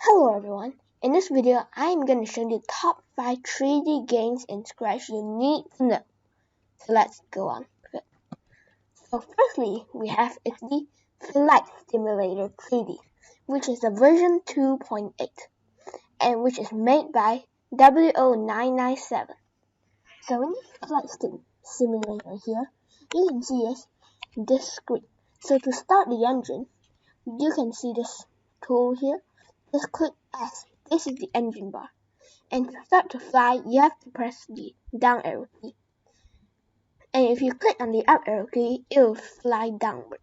Hello everyone, in this video I am going to show you the top 5 3D games in Scratch you need to know. So let's go on. So firstly we have the Flight Simulator 3D, which is the version 2.8 and which is made by WO997. So in this Flight Simulator here, you can see this screen. So to start the engine, you can see this tool here. Just click S. This is the engine bar. And to start to fly, you have to press the down arrow key. And if you click on the up arrow key, it will fly downwards.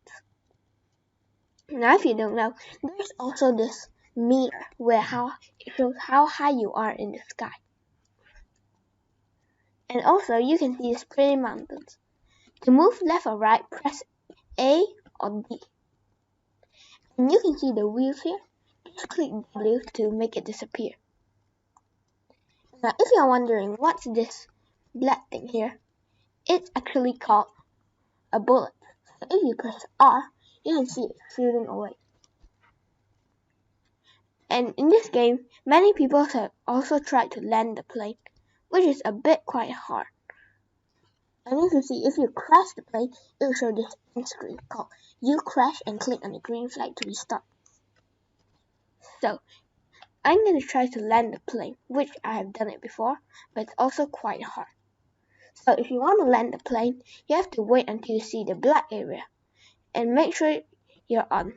Now if you don't know, there's also this meter where it shows how high you are in the sky. And also you can see these pretty mountains. To move left or right, press A or D. And you can see the wheels here. Just click W to make it disappear. Now if you're wondering what's this black thing here, it's actually called a bullet. So if you press R, you can see it shooting away. And in this game, many people have also tried to land the plane, which is a bit quite hard. And you can see if you crash the plane, it will show this end screen called You Crash and click on the green flag to restart. So I'm going to try to land the plane, which I have done it before, but it's also quite hard. So if you want to land the plane, you have to wait until you see the black area and make sure you're on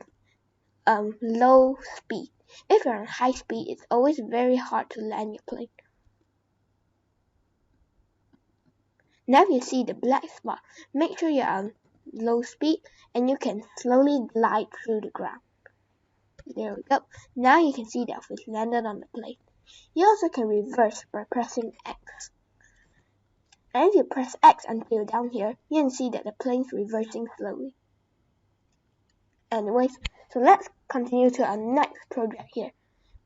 low speed. If you're on high speed, it's always very hard to land your plane. Now if you see the black spot, make sure you're on low speed and you can slowly glide through the ground. There we go. Now you can see that we've landed on the plane. You also can reverse by pressing X. And if you press X until down here, you can see that the plane's reversing slowly. Anyways, so let's continue to our next project here,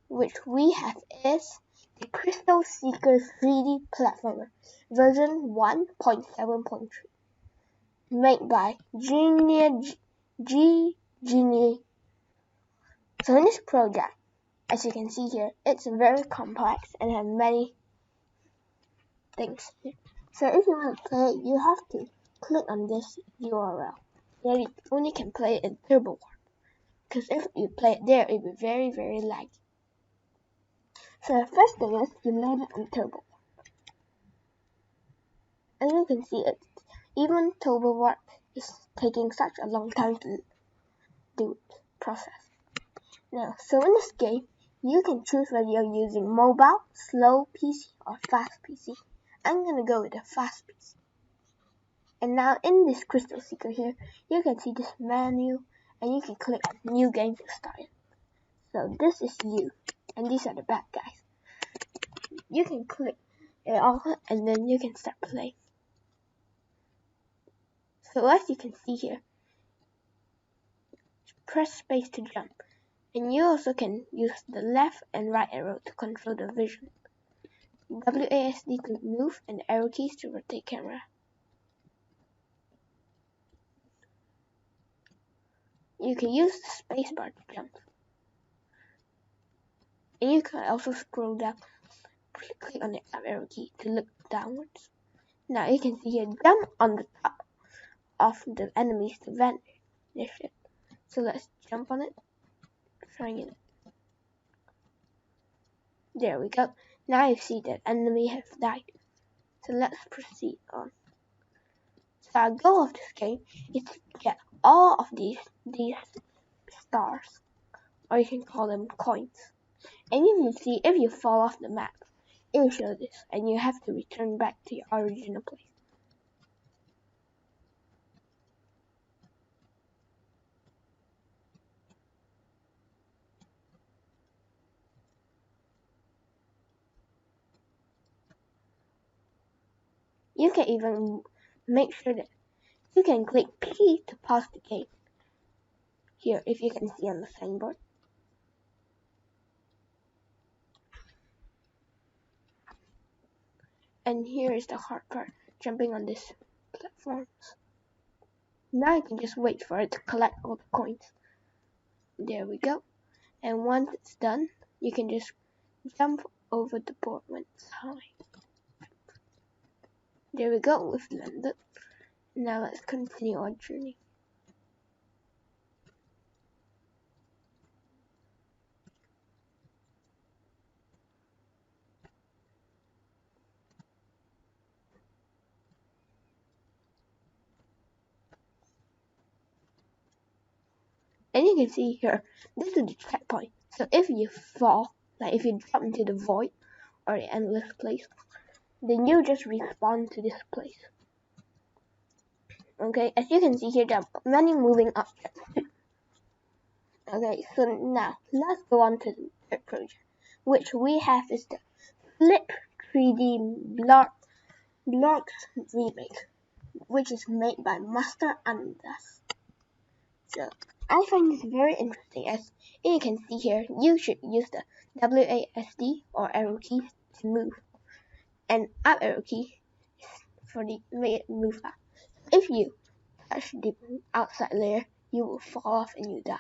which we have is the Crystal Seeker 3D Platformer version 1.7.3, made by Genie. So in this project, as you can see here, it's very complex and has many things. So if you want to play it, you have to click on this URL. You only can play it in Turbo Warp, because if you play it there, it will be very, very laggy. So the first thing is you load it on Turbo Warp. And you can see it. Even Turbo Warp is taking such a long time to do it, process. Now, so in this game, you can choose whether you're using mobile, slow PC, or fast PC. I'm gonna go with the fast PC. And now in this Crystal Seeker here, you can see this menu, and you can click on New Game to start it. So this is you, and these are the bad guys. You can click it all, and then you can start playing. So as you can see here, press space to jump. And you also can use the left and right arrow to control the vision. WASD to move and the arrow keys to rotate camera. You can use the spacebar to jump. And you can also scroll down. Click on the up arrow key to look downwards. Now you can see here, jump on the top of the enemies to vanish it. So let's jump on it. Trying it. There we go. Now you see that enemy has died. So let's proceed on. So our goal of this game is to get all of these stars, or you can call them coins. And you can see if you fall off the map, it will show this, and you have to return back to your original place. You can even make sure that you can click P to pause the game. Here, if you can see on the signboard. And here is the hard part, jumping on this platforms. Now you can just wait for it to collect all the coins. There we go. And once it's done, you can just jump over the board one time. There we go, we've landed. Now let's continue our journey. And you can see here, this is the checkpoint. So if you fall, like if you drop into the void or the endless place, then you just respawn to this place. Okay, as you can see here, there are many moving objects. Okay, so now let's go on to the third project, which we have is the Flip 3D Blocks remake, which is made by Master Andas. So I find this very interesting, as you can see here, you should use the WASD or arrow key to move, and up arrow key for the make it move fast. If you touch the outside layer, you will fall off and you die.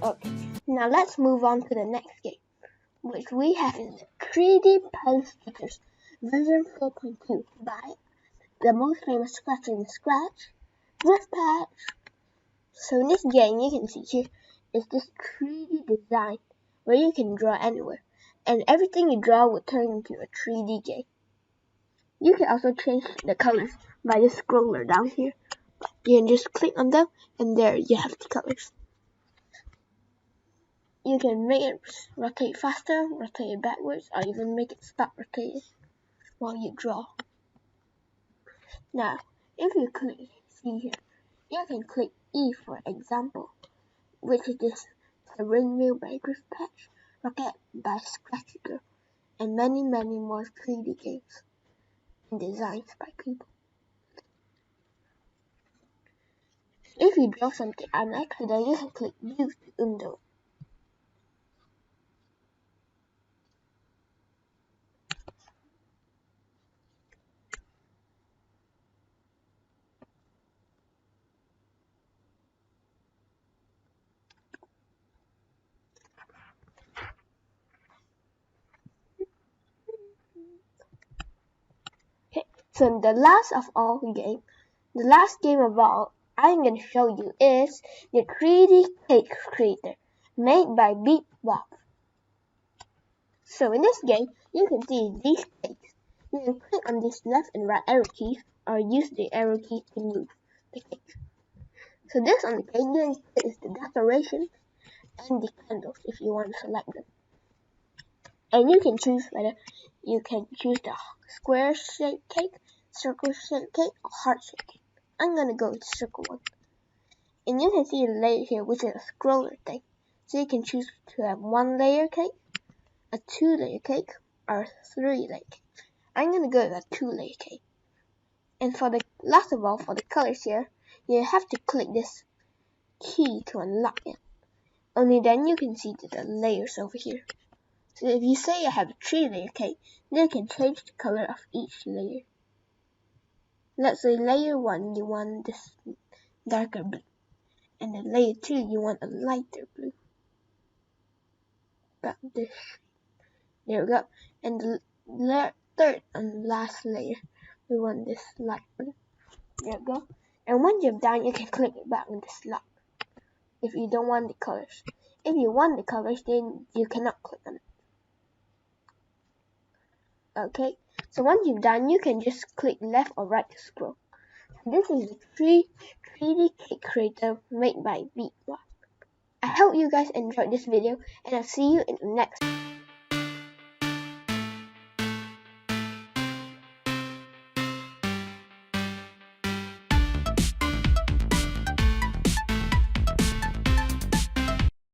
Okay, now let's move on to the next game, which we have is the 3D Pen Stickers version 4.2 by the most famous Scratcher in Scratch, Driftpatch. So in this game, you can see here is this 3D design where you can draw anywhere, and everything you draw will turn into a 3D game. You can also change the colors by the scroller down here. You can just click on them, and there you have the colors. You can make it rotate faster, rotate it backwards, or even make it stop rotating while you draw. Now, if you see here, you can click E for example, which is this Terrain Wheel by Driftpatch, Rocket by Scratchy Girl, and many more 3D games and designs by people. If you draw something on accident, you can click U to undo it. Okay, so the last game of all I'm going to show you is the 3D Cake Creator, made by Beatbox. So in this game, you can see these cakes. You can click on these left and right arrow keys, or use the arrow keys to move the cake. So this on the cake, you can is the decoration and the candles if you want to select them. And you can choose whether you can choose the square shaped cake, circle shaped cake, or heart shaped cake. I'm gonna go with the circle one. And you can see a layer here, which is a scroller thing. So you can choose to have 1 layer cake, a 2 layer cake, or a 3 layer cake. I'm gonna go with a 2 layer cake. And for the last of all, for the colors here, you have to click this key to unlock it. Only then you can see the layers over here. So if you say I have a 3-layer cake, then you can change the color of each layer. Let's say layer 1 you want this darker blue, and then layer 2 you want a lighter blue. About this. There we go. And the third and last layer, we want this light blue. There we go. And once you're done, you can click it back on the slot if you don't want the colors. If you want the colors, then you cannot click on it. Okay, so once you've done, you can just click left or right to scroll. This is the 3D cake creator made by Beatblock. I hope you guys enjoyed this video, and I'll see you in the next one.